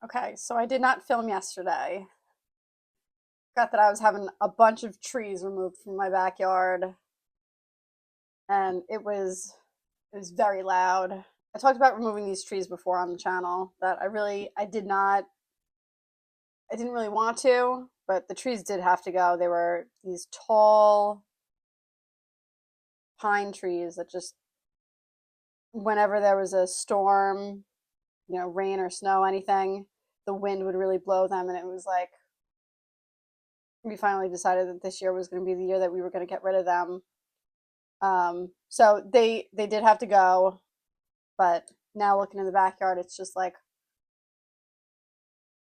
Okay, so I did not film yesterday. Got that I was having a bunch of trees removed from my backyard, and it was very loud. I talked about removing these trees before on the channel that I didn't really want to, but the trees did have to go. They were these tall pine trees that just whenever there was a storm, rain or snow, anything, the wind would really blow them, and it was like we finally decided that this year was going to be the year that we were going to get rid of them. So they did have to go, but now looking in the backyard, it's just like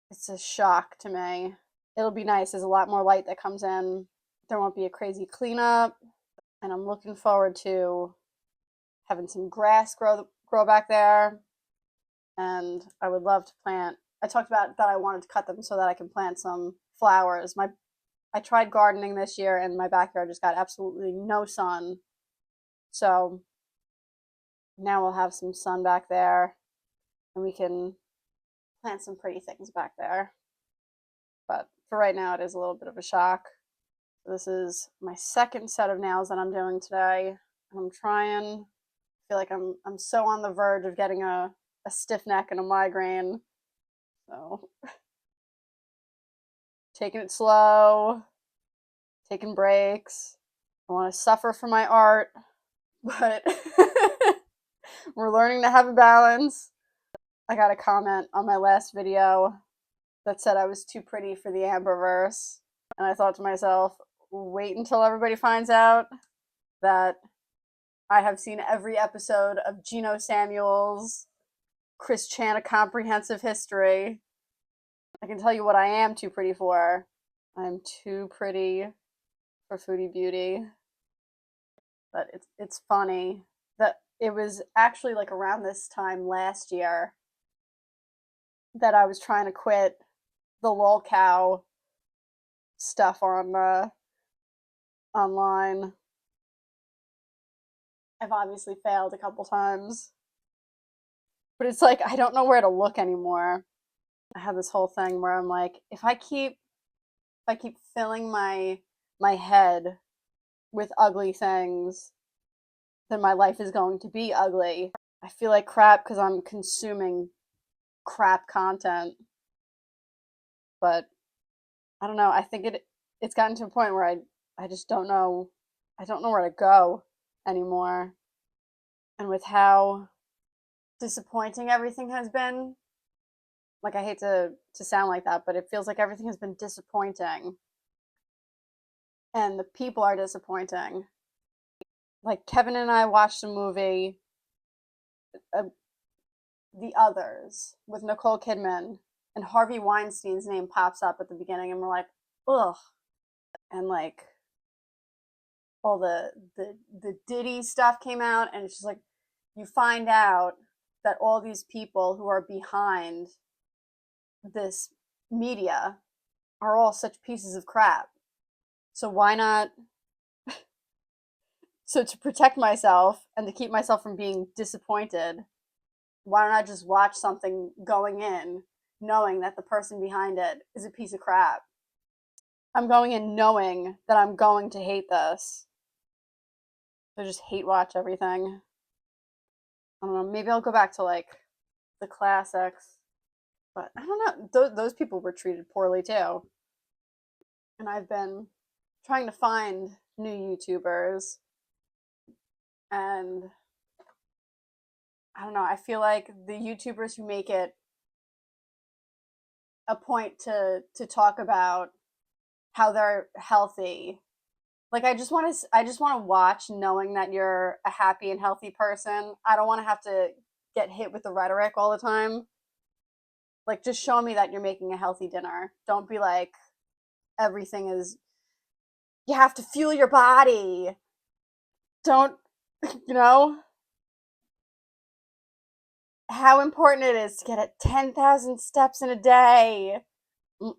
it's a shock to me. It'll be nice. There's a lot more light that comes in. There won't be a crazy cleanup, and I'm looking forward to having some grass grow back there. And I would love to plant. I talked about that I wanted to cut them so that I can plant some flowers. I tried gardening this year, and my backyard just got absolutely no sun. So now we'll have some sun back there, and we can plant some pretty things back there. But for right now, it is a little bit of a shock. This is my second set of nails that I'm doing today. I'm trying. I feel like I'm so on the verge of getting a stiff neck and a migraine. So taking it slow, taking breaks. I want to suffer for my art, but we're learning to have a balance. I got a comment on my last video that said I was too pretty for the Amberverse, and I thought to myself, wait until everybody finds out that I have seen every episode of Geno Samuel's Chris Chan A Comprehensive History. I can tell you what I am too pretty for. I'm too pretty for Foodie Beauty. But it's funny that it was actually like around this time last year that I was trying to quit the lolcow stuff on online. I've obviously failed a couple times, but it's like I don't know where to look anymore. I have this whole thing where I'm like, if I keep filling my head with ugly things, then my life is going to be ugly. I feel like crap because I'm consuming crap content. But I don't know. I think it's gotten to a point where I just don't know. I don't know where to go anymore. And with how disappointing everything has been, like I hate to sound like that, but it feels like everything has been disappointing. And the people are disappointing. Like Kevin and I watched a movie, The Others, with Nicole Kidman, and Harvey Weinstein's name pops up at the beginning, and we're like, ugh. And like all the Diddy stuff came out, and it's just like you find out that all these people who are behind this media are all such pieces of crap. So why not? So to protect myself and to keep myself from being disappointed, why don't I just watch something going in knowing that the person behind it is a piece of crap? I'm going in knowing that I'm going to hate this. So just hate watch everything. I don't know, maybe I'll go back to like the classics. But I don't know, those people were treated poorly too. And I've been trying to find new YouTubers, and I don't know, I feel like the YouTubers who make it a point to talk about how they're healthy, like I just want to watch knowing that you're a happy and healthy person. I don't want to have to get hit with the rhetoric all the time. Like just show me that you're making a healthy dinner. Don't be like everything is you have to fuel your body. Don't, you know, how important it is to get at 10,000 steps in a day.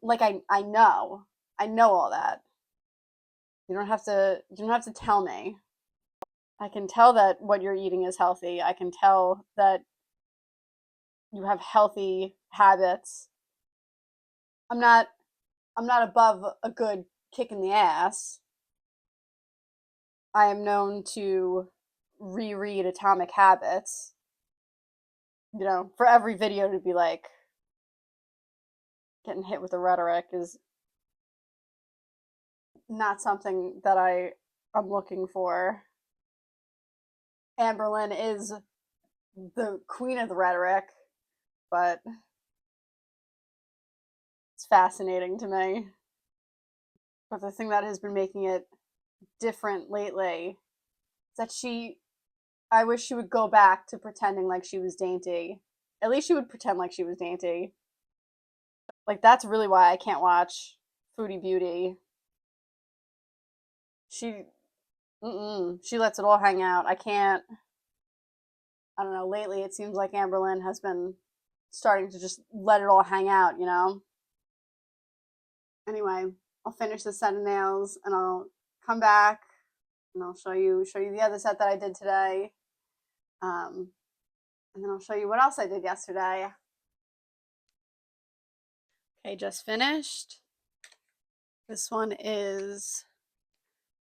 Like I know. I know all that. You don't have to tell me. I can tell that what you're eating is healthy. I can tell that you have healthy habits. I'm not above a good kick in the ass. I am known to reread Atomic Habits, you know, for every video to be like, getting hit with the rhetoric is not something that I'm looking for. Amberlynn is the queen of the rhetoric, but it's fascinating to me. But the thing that has been making it different lately is that I wish she would go back to pretending like she was dainty. At least she would pretend like she was dainty. Like, that's really why I can't watch Foodie Beauty. She, she lets it all hang out. I can't, I don't know, lately it seems like Amberlynn has been starting to just let it all hang out, you know? Anyway, I'll finish this set of nails and I'll come back and I'll show you the other set that I did today. And then I'll show you what else I did yesterday. Okay, just finished. This one is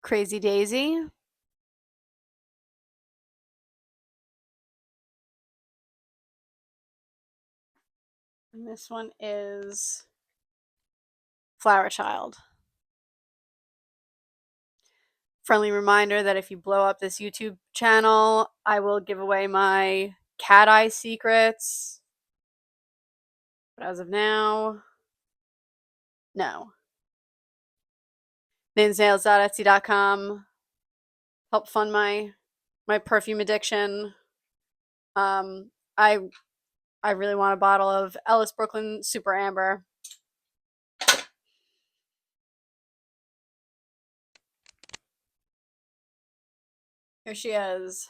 Crazy Daisy. And this one is Flower Child. Friendly reminder that if you blow up this YouTube channel, I will give away my cat eye secrets. But as of now, no. nailsnails.etsy.com. Help fund my perfume addiction. I really want a bottle of Ellis Brooklyn Super Amber. Here she is.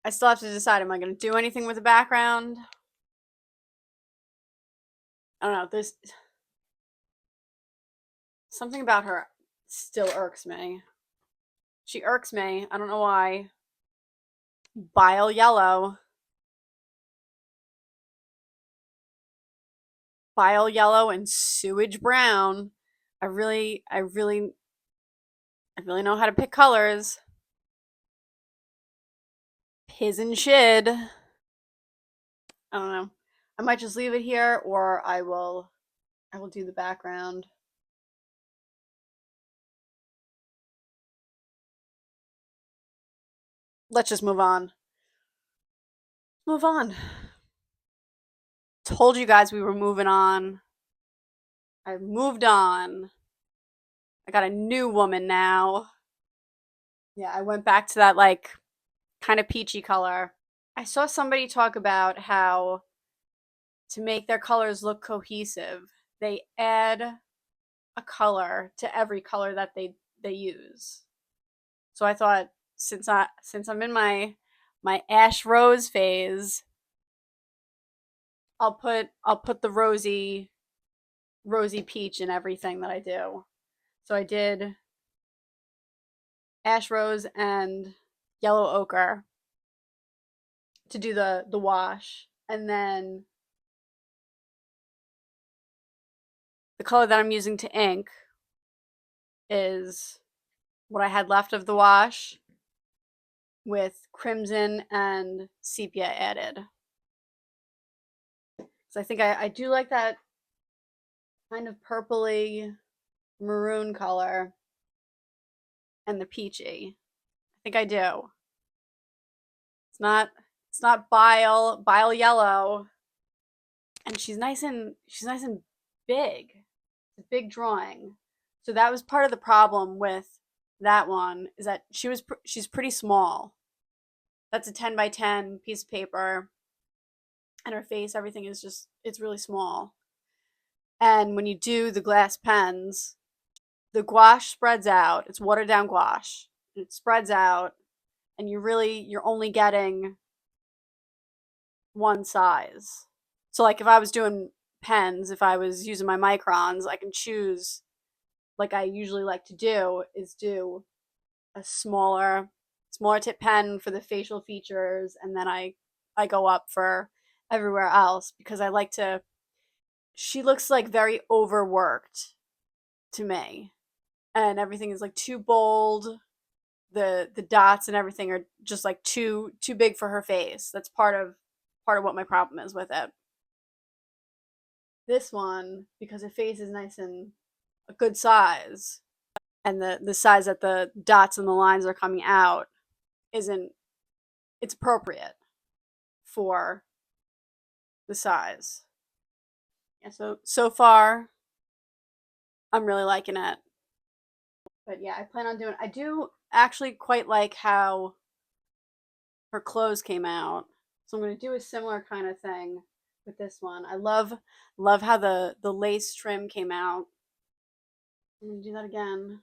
I still have to decide, am I going to do anything with the background? I don't know. There's something about her still irks me. She irks me. I don't know why. Bile yellow. Bile yellow and sewage brown. I really know how to pick colors. Piz and shid. I don't know. I might just leave it here, or I will do the background. Let's just move on. Move on. Told you guys we were moving on. I've moved on. I got a new woman now. Yeah, I went back to that like kind of peachy color. I saw somebody talk about how to make their colors look cohesive, they add a color to every color that they use. So I thought, since I'm in my ash rose phase, I'll put the rosy peach in everything that I do. So I did ash rose and yellow ochre to do the wash, and then the color that I'm using to ink is what I had left of the wash with crimson and sepia added. So I think I do like that kind of purpley maroon color and the peachy. I think I do. It's not bile yellow, and she's nice and big. It's a big drawing. So that was part of the problem with that one, is that she's pretty small. That's a 10 by 10 piece of paper, and her face, everything is just, it's really small. And when you do the glass pens, the gouache spreads out. It's watered down gouache. It spreads out, and you're only getting one size. So like if I was doing pens, if I was using my microns, I can choose, like I usually like to do, is do a smaller tip pen for the facial features, and then I go up for everywhere else, because I like to she looks like very overworked to me, and everything is like too bold. The dots and everything are just like too big for her face. That's part of what my problem is with it. This one, because her face is nice and a good size, and the size that the dots and the lines are coming out isn't, it's appropriate for the size. Yeah, so far I'm really liking it. But yeah, I plan on doing, I do actually quite like how her clothes came out. So I'm going to do a similar kind of thing with this one. I love how the lace trim came out. I'm going to do that again.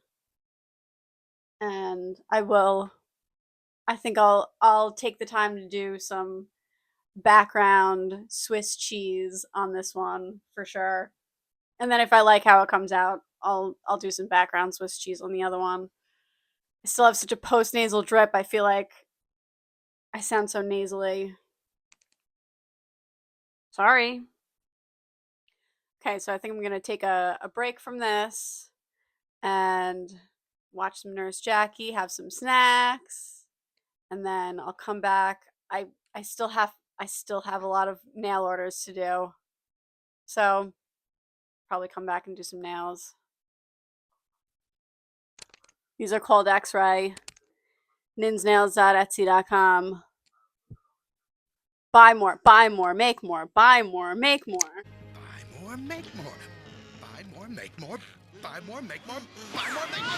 And I think I'll take the time to do some background Swiss cheese on this one for sure. And then if I like how it comes out, I'll do some background Swiss cheese on the other one. I still have such a post nasal drip. I feel like I sound so nasally. Sorry. Okay, so I think I'm gonna take a break from this and watch some Nurse Jackie, have some snacks, and then I'll come back. I still have I still have a lot of nail orders to do. So probably come back and do some nails. These are called X-Ray. Ninsnails.etsy.com. Buy more, make more, buy more, make more. Buy more, make more. Buy more, make more. Buy more, make more. Buy more, make more.